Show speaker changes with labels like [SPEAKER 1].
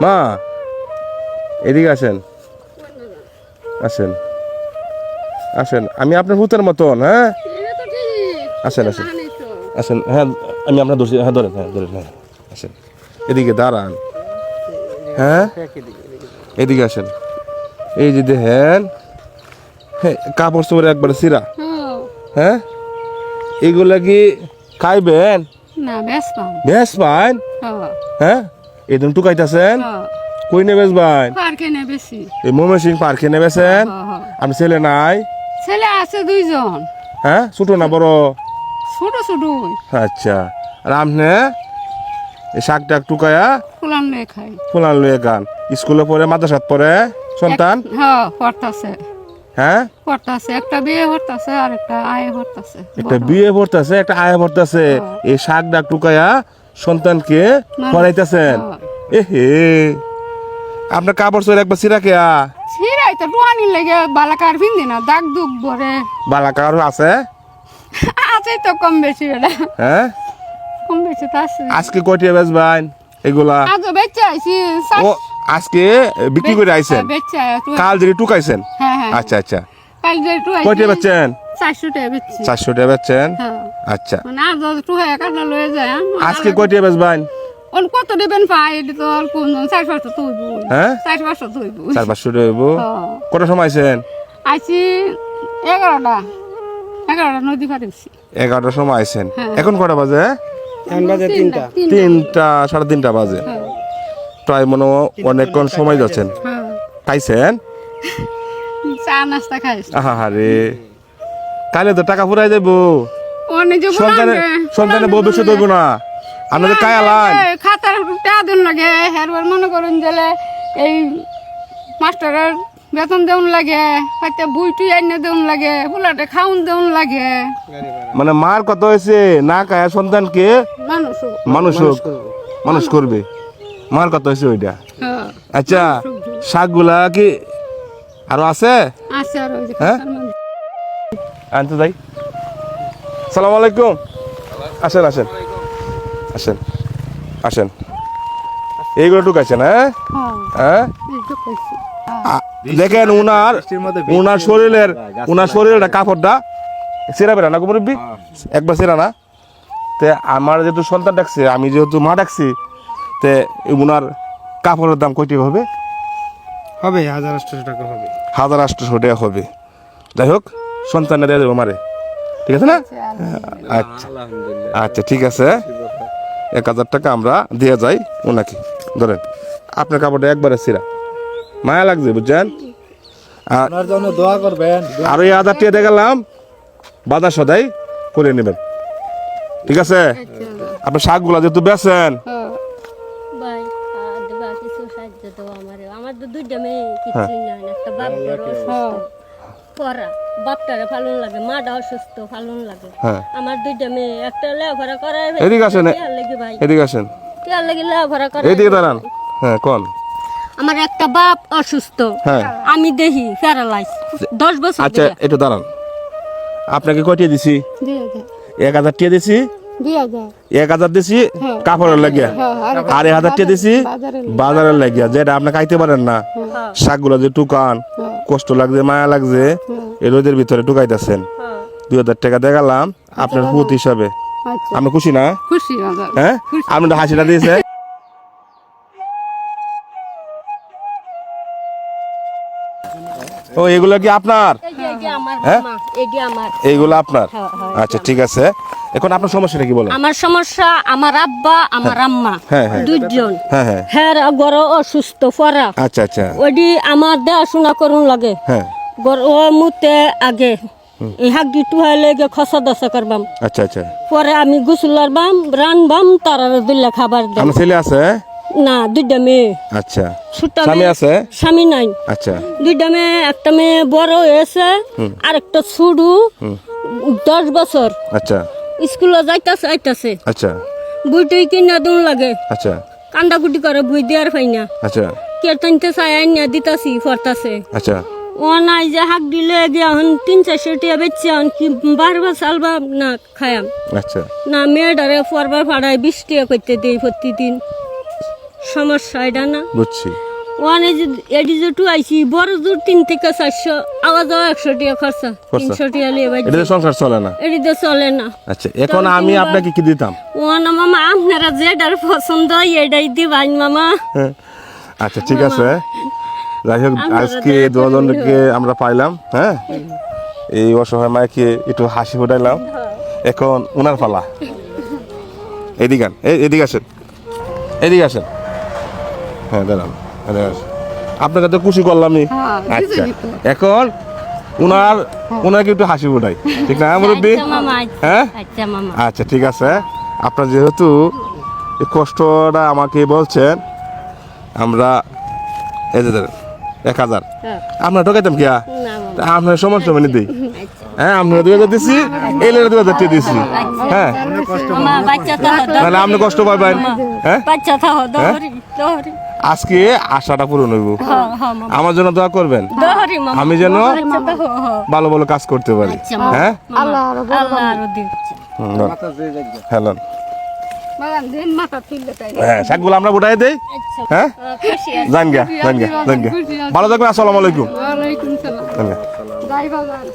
[SPEAKER 1] মা এদিকে আসেন, আসেন আসেন, আমি আপনার ভূতের মতন। হ্যাঁ আসেন আসেন আসেন, হ্যাঁ আমি আপনার ধরছি, হ্যাঁ ধরেন, হ্যাঁ ধরেন, হ্যাঁ আসেন এদিকে দাঁড়ান, হ্যাঁ এদিকে আসেন। এই যে দেখেন, হ্যাঁ কাপড় চোপড় একবারে সিরা, হ্যাঁ এগুলা কি খাইবেন?
[SPEAKER 2] না বেসবাম
[SPEAKER 1] বেশ পাইন, হ্যাঁ এই দিন টুকাইতেছেন, কই নে বেশ ভাই?
[SPEAKER 2] পার্কে নে বেশি
[SPEAKER 1] এই ময়মনসিংহ পার্কে নেবেছেন? আপনি ছেলে নাই?
[SPEAKER 2] ছেলে আছে দুইজন,
[SPEAKER 1] হ্যাঁ ছোট না বড়?
[SPEAKER 2] ছোট ছোট
[SPEAKER 1] আচ্ছা, আর আপনি এই শাক টাক টুকায়া
[SPEAKER 2] ফুলান লয়ে খাই।
[SPEAKER 1] ফুলান লয়ে গান স্কুলে পড়ে, মাদ্রাসাত পড়ে সন্তান?
[SPEAKER 2] হ্যাঁ পড়তাছে,
[SPEAKER 1] হ্যাঁ
[SPEAKER 2] পড়তাছে, একটা বিয়ে হরতাছে আর একটা আয়ে হরতাছে।
[SPEAKER 1] একটা বিয়ে পড়তেছে, একটা আয়া পড়তেছে, এই শাক ডাক টুকায়া সন্তানকে পড়াইতেছেন। এ হে, আপনার কাপড় চোর একবার সিরা কেয়া?
[SPEAKER 2] ছিড়াই তো টুয়ানি লেগে বালাকার ভিন্দি না, দাগ দুগ ভরে
[SPEAKER 1] বালাকার আছে?
[SPEAKER 2] আছে তো কম বেশি বেলা,
[SPEAKER 1] হ্যাঁ
[SPEAKER 2] কম বেশি তো আছে।
[SPEAKER 1] আজকে কয়টিয়া বেচবেন এগুলা?
[SPEAKER 2] আজ বেচে আইছি,
[SPEAKER 1] ও আজকে বিক্রি করে আইছেন?
[SPEAKER 2] বেচে
[SPEAKER 1] কাল যদি টুকাইছেন?
[SPEAKER 2] হ্যাঁ হ্যাঁ
[SPEAKER 1] আচ্ছা আচ্ছা,
[SPEAKER 2] কাল যে টুয়াই
[SPEAKER 1] কয়টিয়া বেচছেন?
[SPEAKER 2] 400 টাকা বেচছি।
[SPEAKER 1] 400 টাকা বেচছেন?
[SPEAKER 2] হ্যাঁ
[SPEAKER 1] আচ্ছা,
[SPEAKER 2] মানে আর যদি টুয়াই কাটা লয়ে যায়
[SPEAKER 1] আজকে কয়টিয়া বেচবেন?
[SPEAKER 2] ওন কত দেবেন পাই এটা তো আর কোন 4-500 তো হইব।
[SPEAKER 1] হ্যাঁ
[SPEAKER 2] 4-500 তো হইব।
[SPEAKER 1] 400-500 টাকা হইব।
[SPEAKER 2] হ্যাঁ।
[SPEAKER 1] কটার সময় আইছেন?
[SPEAKER 2] আইছি 11টা নদী পাড়েছি।
[SPEAKER 1] 11টার সময় আইছেন,
[SPEAKER 2] হ্যাঁ।
[SPEAKER 1] এখন কটা বাজে?
[SPEAKER 3] এখন বাজে 3টা।
[SPEAKER 1] 3টা, 3:30 বাজে।
[SPEAKER 2] হ্যাঁ।
[SPEAKER 1] প্রায় মনে হয় অনেকক্ষণ সময় যাচ্ছেন।
[SPEAKER 2] হ্যাঁ
[SPEAKER 1] খাইছেন?
[SPEAKER 2] চা নাস্তা খাইছি।
[SPEAKER 1] আহারে, কালে তো টাকা ফুরাই যাবো,
[SPEAKER 2] অনেক যে
[SPEAKER 1] সন্তানের ভবিষ্যৎ হইব না। আপনাদের কায়া লাইন
[SPEAKER 2] খাতার টাকা দেন লাগে, হেরবার মনে করুন গেলে এই মাস্টারের বেতন দেউন লাগে, হয়তো বই টুই আইনে দেউন লাগে, ফুলাটে খাউন দেউন লাগে।
[SPEAKER 1] মানে মার কত হয়েছে না কায়া সন্তানকে মানুষ করবে, মার কত হয়েছে ওইটা।
[SPEAKER 2] হ্যাঁ
[SPEAKER 1] আচ্ছা, শাকগুলা কি আরো আছে?
[SPEAKER 2] আছে আর ওই যে
[SPEAKER 1] হ্যাঁ?
[SPEAKER 2] খাতার মধ্যে।
[SPEAKER 1] আনতে যাই। সালাম আলাইকুম, আসেন আসেন আসেন আসেন, এইগুলো টুকাইছেন? হ্যাঁ
[SPEAKER 2] হ্যাঁ
[SPEAKER 1] হ্যাঁ
[SPEAKER 2] এই তো খাইছি।
[SPEAKER 1] দেখেন উনার শরীরের কাপড়টা সেরা বেড়া না গো মুরব্বী, একবার সেরা না। তে আমার যেহেতু সন্তান ডাকছে, আমি যেহেতু মা ডাকছি, তে উনার কাপড়ের দাম কয়টি হবে?
[SPEAKER 3] হবে 1800 টাকা হবে।
[SPEAKER 1] 1800 টাকা হবে। যাই হোক, সন্তানে দিয়ে দেবো মারে, ঠিক আছে না? আচ্ছা আচ্ছা ঠিক আছে, 1000 টাকা আমরা দিয়ে যাই ওনাকে। ধরেন আপনার কাপড়টা একবারে সিরা, মায়া লাগছে বুঝছেন।
[SPEAKER 3] আপনার জন্য দোয়া করবেন।
[SPEAKER 1] আর এই 1000 টাকা দিয়ে গেলাম, বাজার সদাই করে নেবেন, ঠিক আছে? আপনার শাকগুলা যেহেতু বেচেন,
[SPEAKER 2] হ্যাঁ
[SPEAKER 4] ভাই দেবা কিছু সাহায্য দাও আমারে, আমার তো দুইটা মেয়ে কিছু নাই, একটা বাপ বড় অসুস্থ, পড়া বাপটারে ফালুন লাগে, মাটা অসুস্থ ফালুন লাগে।
[SPEAKER 1] হ্যাঁ
[SPEAKER 4] আমার দুইটা মেয়ে, একটা লেখাপড়া করায়
[SPEAKER 1] এদিকে আসেন,
[SPEAKER 4] লাগে ভাই,
[SPEAKER 1] এদিকে আসেন,
[SPEAKER 4] কেয়ার লাগে লেখাপড়া করায়।
[SPEAKER 1] এইদিকে দাঁড়ান। হ্যাঁ কোন?
[SPEAKER 4] আমার একটা বাপ অসুস্থ,
[SPEAKER 1] হ্যাঁ
[SPEAKER 4] আমি দেখি প্যারালাইজ 10 বছর
[SPEAKER 1] আচ্ছা
[SPEAKER 4] ধরে।
[SPEAKER 1] একটু দাঁড়ান, আপনাকে কয়টিয়া দিছি? 1000 টাকা দিছি, 1000 দিছি কাপড়ের লাগিয়া, আর 1000 টাকা দিছি বাজারের লাগিয়া, যেটা আপনি খাইতে পারেন না। শাকগুলো যে টুকান, কষ্ট লাগছে, মায়া লাগছে, এই রোদের ভিতরে টুকাইতেছেন। 2000 টাকা দিয়ে গেলাম আপনার পুত হিসাবে।
[SPEAKER 2] আচ্ছা
[SPEAKER 1] আপনি খুশি না?
[SPEAKER 2] খুশি বাজার।
[SPEAKER 1] হ্যাঁ আপনি হাসিটা দিয়েছে। ও এগুলো কি আপনার?
[SPEAKER 4] এই যে আমার
[SPEAKER 1] হ্যাঁ?
[SPEAKER 4] মা, এই যে আমার।
[SPEAKER 1] এইগুলো আপনার?
[SPEAKER 4] হ্যাঁ, হ্যাঁ,
[SPEAKER 1] আচ্ছা ঠিক আছে, এখন আপনার সমস্যাটা কি বলেন?
[SPEAKER 4] আমার সমস্যা, আমার আব্বা আমার আম্মা
[SPEAKER 1] হ্যাঁ, হ্যাঁ।
[SPEAKER 4] দুইজন,
[SPEAKER 1] হ্যাঁ হ্যাঁ
[SPEAKER 4] হ্যাঁ বড় অসুস্থ পড়া,
[SPEAKER 1] আচ্ছা আচ্ছা
[SPEAKER 4] ওডি আমার দেখাশোনা করুন লাগে।
[SPEAKER 1] হ্যাঁ
[SPEAKER 4] ও মুতে আগে এই হাগি টুহাই লেগে খসা দশা করবাম,
[SPEAKER 1] আচ্ছা আচ্ছা,
[SPEAKER 4] পরে আমি গুসলার বাম রানবাম, তার দিল্লা খাবার দেব।
[SPEAKER 1] আমার ছেলে আছে?
[SPEAKER 4] না দুইটা মেয়ে,
[SPEAKER 1] আচ্ছা,
[SPEAKER 4] ছোট্টা
[SPEAKER 1] স্বামী
[SPEAKER 4] মেয়ে,
[SPEAKER 1] আছে?
[SPEAKER 4] স্বামী নাই।
[SPEAKER 1] আচ্ছা
[SPEAKER 4] দুইটা মেয়ে, একটা মেয়ে বড় হয়েছে, আর একটা ছোটু 10 বছর,
[SPEAKER 1] আচ্ছা
[SPEAKER 4] স্কুলে যাইতাছে আইতাছে,
[SPEAKER 1] আচ্ছা
[SPEAKER 4] বইটই কিনা দুন লাগে,
[SPEAKER 1] আচ্ছা
[SPEAKER 4] কান্দাকুটি করে বই দেওয়ার পাই না,
[SPEAKER 1] আচ্ছা
[SPEAKER 4] কে টানতে চাই আইনা দিতাছি পড়তাছে।
[SPEAKER 1] আচ্ছা
[SPEAKER 4] ও নাই যে হাক দিলে গিয়ে এখন 300-400 টাকা বেচছে, এখন কি বারবার চালবা না খায়াম
[SPEAKER 1] আচ্ছা
[SPEAKER 4] না, মেয়েটারে পরবার ভাড়ায় 20 টাকা করতে দেই প্রতিদিন। সমস্যা এটা না
[SPEAKER 1] বুঝছি
[SPEAKER 4] ওয়ানে যে এডি যে টু আইছি বড় দূর 3 থেকে 400 আওয়াজ 100 টাকা খরচা 300 টাকা লিয়ে ভাই
[SPEAKER 1] এটা সংসার চলে না
[SPEAKER 4] এডি তো চলে না
[SPEAKER 1] আচ্ছা এখন আমি আপনাকে কি দিতাম
[SPEAKER 4] ওয়ানা মামা আপনারা যেটার পছন্দ এটাই দিবেন মামা
[SPEAKER 1] আচ্ছা ঠিক আছে যাই হোক আজকে দুজনকে আমরা পাইলাম হ্যাঁ এই অসহায় মাকে একটু হাসি ফোটাইলাম এখন উনার পালা এদিকে এদিকে আসেন এদিকে আসেন হ্যাঁ দাঁড়ান এদিকে আসেন। আপনাকে তো খুশি করলামই আচ্ছা এখন উনাকে একটু হাসি ফোটাই ঠিক না মুরব্বী
[SPEAKER 4] আচ্ছা মামা
[SPEAKER 1] হ্যাঁ
[SPEAKER 4] আচ্ছা মামা
[SPEAKER 1] আচ্ছা ঠিক আছে আপনার যেহেতু এই কষ্টটা আমাকে বলছেন আমরা এই যে 1000 আপনার ঢোকাইতাম কি
[SPEAKER 4] না মামা
[SPEAKER 1] আপনার সমস্যা মানে দিই
[SPEAKER 4] আচ্ছা
[SPEAKER 1] হ্যাঁ আপনার 2000 দিছি এই লেগে 2000 টাকা দিছি হ্যাঁ
[SPEAKER 4] মামা বাচ্চা তো
[SPEAKER 1] তাহলে আপনি কষ্ট পাবেন হ্যাঁ
[SPEAKER 4] বাচ্চা তো দহরি দহরি
[SPEAKER 1] আজকে আশাটা পূরণ হইব
[SPEAKER 4] হ্যাঁ হ্যাঁ মামা
[SPEAKER 1] আমার জন্য দোয়া করবেন
[SPEAKER 4] দহরি মামা
[SPEAKER 1] আমি যেন
[SPEAKER 4] বাচ্চা তো
[SPEAKER 1] ভালো ভালো কাজ করতে পারি
[SPEAKER 4] আচ্ছা মামা
[SPEAKER 1] হ্যাঁ
[SPEAKER 4] আল্লাহ আরো দিচ্ছে
[SPEAKER 1] হ্যালো
[SPEAKER 2] বাগান দিন মাথা তুললে তাই
[SPEAKER 1] হ্যাঁ শাকগুলো আমরা উঠাই দেই
[SPEAKER 4] আচ্ছা
[SPEAKER 1] হ্যাঁ
[SPEAKER 4] খুশি আছে
[SPEAKER 1] জান গা ভালো থাকবেন আসসালামু আলাইকুম
[SPEAKER 2] ওয়ালাইকুম সালাম
[SPEAKER 1] জান গা।
[SPEAKER 2] যাই বাজার